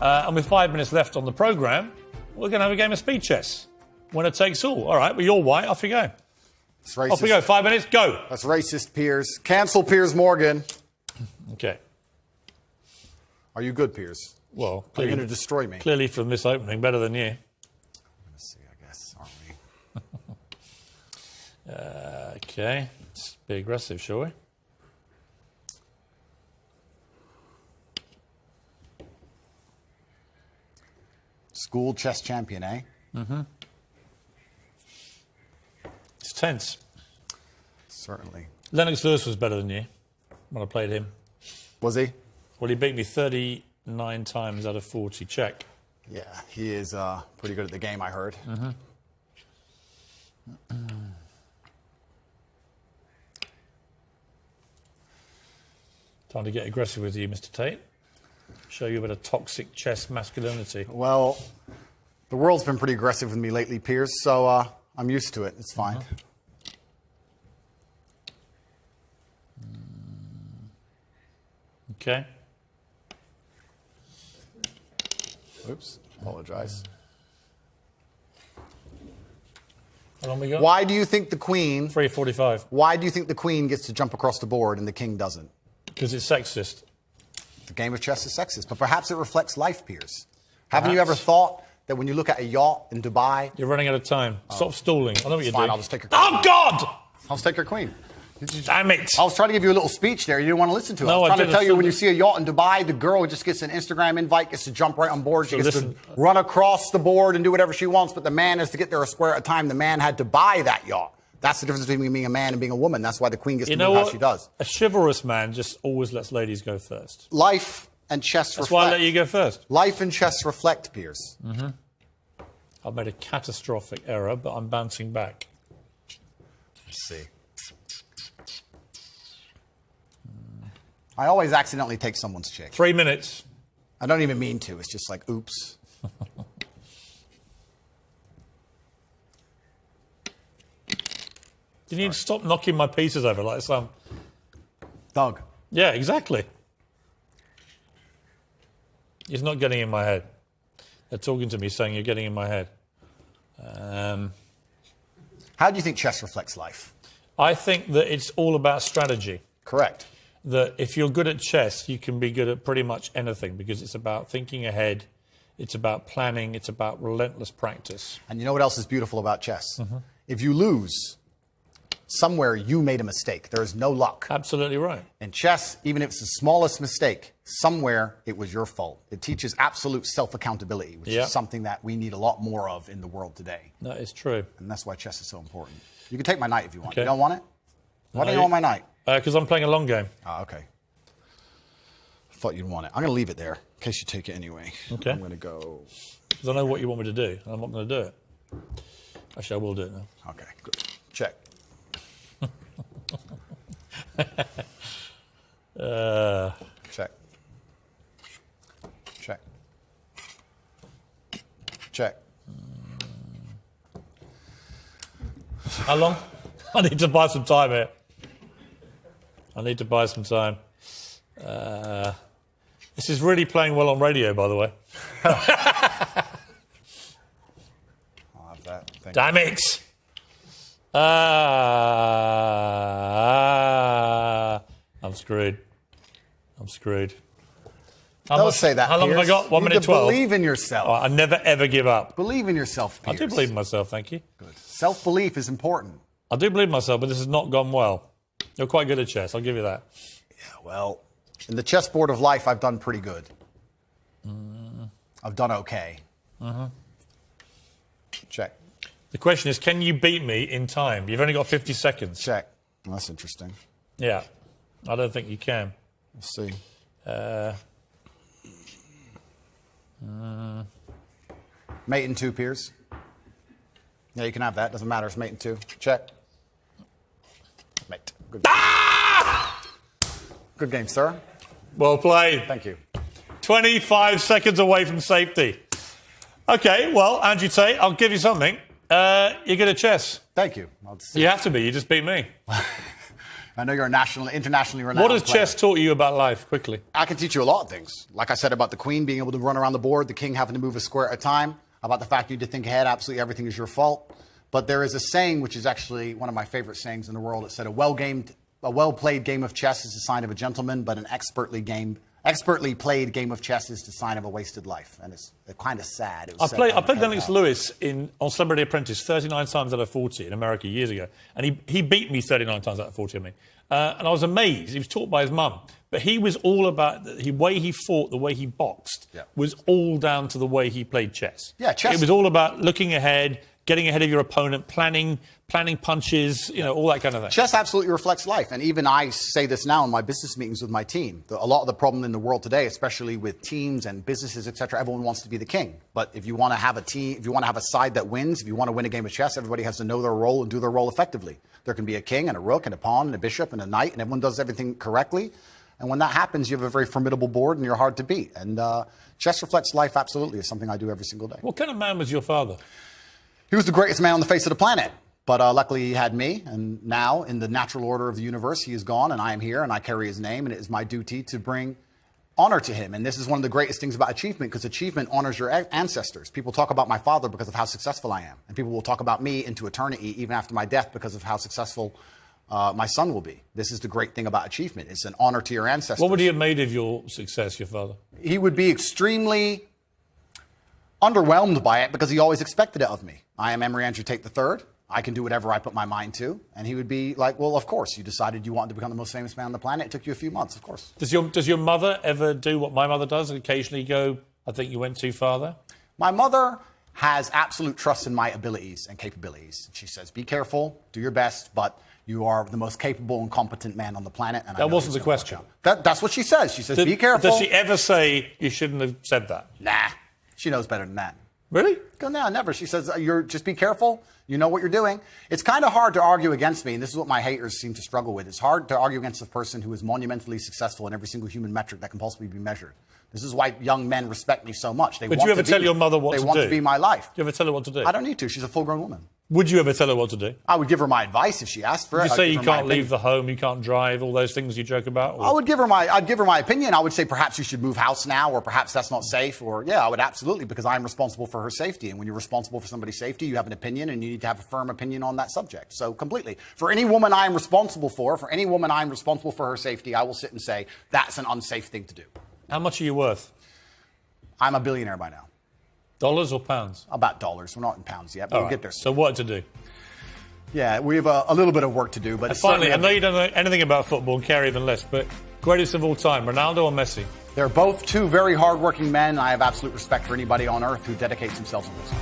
And with 5 minutes left on the programme, we're going to have a game of speed chess. Winner takes all. All right, well, you're white. Off you go. It's racist. Off we go. 5 minutes, go. That's racist, Piers. Cancel Piers Morgan. Okay. Are you good, Piers? Well, are you going to destroy me? Clearly from this opening, better than you. Let's see, I guess, aren't we? Okay. Let's be aggressive, shall we? School chess champion, eh? Mm-hmm. It's tense. Certainly. Lennox Lewis was better than you when I played him. Was he? Well, he beat me 39 times out of 40. Check. Yeah, he is pretty good at the game, I heard. Mm-hmm. Time to get aggressive with you, Mr. Tate. Show you a bit of toxic chess masculinity. Well, the world's been pretty aggressive with me lately, Piers, so I'm used to it. It's fine. Okay. Oops, apologize. How long we got? Why do you think the queen... 3:45. Why do you think the queen gets to jump across the board and the king doesn't? Because it's sexist. The game of chess is sexist, but perhaps it reflects life, Piers. Haven't you ever thought that when you look at a yacht in Dubai... You're running out of time. Stop stalling. I know what you're doing. I'll just take your queen. Oh, God! I'll just take your queen. Damn it. I was trying to give you a little speech there. You didn't want to listen to it. No, I was trying to tell you when you didn't. see a yacht in Dubai, the girl just gets an Instagram invite, gets to jump right on board. She gets to run across the board and do whatever she wants, but the man has to get there a square at a time. The man had to buy that yacht. That's the difference between being a man and being a woman. That's why the queen gets to move how she does. A chivalrous man just always lets ladies go first. Life and chess reflect. That's why I let you go first. Life and chess reflect, Piers. Mm-hmm. I've made a catastrophic error, but I'm bouncing back. Let's see. I always accidentally take someone's chick. 3 minutes. I don't even mean to. It's just like, oops. You need to stop knocking my pieces over like some... Doug. Yeah, exactly. He's not getting in my head. They're talking to me saying you're getting in my head. How do you think chess reflects life? I think that it's all about strategy. Correct. That if you're good at chess, you can be good at pretty much anything because it's about thinking ahead, it's about planning, it's about relentless practice. And you know what else is beautiful about chess? Mm-hmm. If you lose, somewhere you made a mistake. There is no luck. Absolutely right. In chess, even if it's the smallest mistake, somewhere it was your fault. It teaches absolute self-accountability, which is something that we need a lot more of in the world today. That is true. And that's why chess is so important. You can take my knight if you want. Okay. You don't want it? Why don't you want my knight? Because I'm playing a long game. Ah, okay. I thought you'd want it. I'm going to leave it there in case you take it anyway. Okay. I'm going to go... Because I know what you want me to do, and I'm not going to do it. Actually, I will do it now. Okay, good. Check. Check. Check. Check. How long? I need to buy some time here. I need to buy some time. This is really playing well on radio, by the way. I'll have that. Damn it! I'm screwed. I'm screwed. Don't say that, How long have I Piers. got? 1 You minute need to 12. Believe in yourself. Oh, I never, ever give up. Believe in yourself, Piers. I do believe in myself, thank you. Good. Self-belief is important. I do believe in myself, but this has not gone well. You're quite good at chess, I'll give you that. Yeah, well, in the chessboard of life, I've done pretty good. I've done okay. Check. The question is, can you beat me in time? You've only got 50 seconds. Check. Well, that's interesting. Yeah, I don't think you can. Let's see. Mate in 2, Piers. Yeah, you can have that. Doesn't matter. It's mate in 2. Check. Mate. Good. Good game, sir. Well played. Thank you. 25 seconds away from safety. Okay, well, Andrew Tate, I'll give you something. You're good at chess. Thank you. You have to be. You just beat me. I know you're a internationally renowned What has player. chess taught you about life, quickly? I can teach you a lot of things. Like I said about the queen being able to run around the board, the king having to move a square at a time, about the fact you need to think ahead, absolutely everything is your fault. But there is a saying, which is actually one of my favorite sayings in the world. It said, a well-played game of chess is a sign of a gentleman, but an expertly played game of chess is the sign of a wasted life. And it's kind of sad. I played Lennox Lewis on Celebrity Apprentice 39 times out of 40 in America years ago. And he beat me 39 times out of 40, I mean. And I was amazed. He was taught by his mum. But he was all about the way he fought, the way he boxed, was all down to the way he played chess. Yeah, chess. It was all about looking ahead, getting ahead of your opponent, planning punches, all that kind of thing. Chess absolutely reflects life. And even I say this now in my business meetings with my team. A lot of the problem in the world today, especially with teams and businesses, et cetera, everyone wants to be the king. But if you want to have a team, if you want to have a side that wins, if you want to win a game of chess, everybody has to know their role and do their role effectively. There can be a king and a rook and a pawn and a bishop and a knight, and everyone does everything correctly. And when that happens, you have a very formidable board and you're hard to beat. And chess reflects life absolutely. It's something I do every single day. What kind of man was your father? He was the greatest man on the face of the planet. But luckily he had me, and now in the natural order of the universe, he is gone, and I am here, and I carry his name, and it is my duty to bring honor to him. And this is one of the greatest things about achievement, because achievement honors your ancestors. People talk about my father because of how successful I am, and people will talk about me into eternity, even after my death, because of how successful my son will be. This is the great thing about achievement. It's an honor to your ancestors. What would he have made of your success, your father? He would be extremely underwhelmed by it, because he always expected it of me. I am Emory Andrew Tate III. I can do whatever I put my mind to. And he would be like, well, of course, you decided you wanted to become the most famous man on the planet. It took you a few months, of course. Does your mother ever do what my mother does and occasionally go, I think you went too far there? My mother has absolute trust in my abilities and capabilities. She says, be careful, do your best, but you are the most capable and competent man on the planet. And that wasn't the question. That's what she says. She says, be careful. Does she ever say you shouldn't have said that? Nah, she knows better than that. Really? No, never. She says, just be careful. You know what you're doing. It's kind of hard to argue against me, and this is what my haters seem to struggle with. It's hard to argue against a person who is monumentally successful in every single human metric that can possibly be measured. This is why young men respect me so much. Would you ever tell your mother what to do? They want to be my life. Do you ever tell her what to do? I don't need to. She's a full-grown woman. Would you ever tell her what to do? I would give her my advice if she asked for it. You say you can't leave the home, you can't drive, all those things you joke about? Or? I'd give her my opinion. I would say perhaps you should move house now, or perhaps that's not safe. Or yeah, I would absolutely, because I'm responsible for her safety. And when you're responsible for somebody's safety, you have an opinion, and you need to have a firm opinion on that subject. So completely. For any woman I'm responsible for her safety, I will sit and say that's an unsafe thing to do. How much are you worth? I'm a billionaire by now. Dollars or pounds? About dollars. We're not in pounds yet, but we'll get there soon. So what to do? Yeah, we have a little bit of work to do. But finally, I know you don't know anything about football, and care even less, but greatest of all time, Ronaldo or Messi? They're both two very hardworking men. I have absolute respect for anybody on earth who dedicates themselves to this.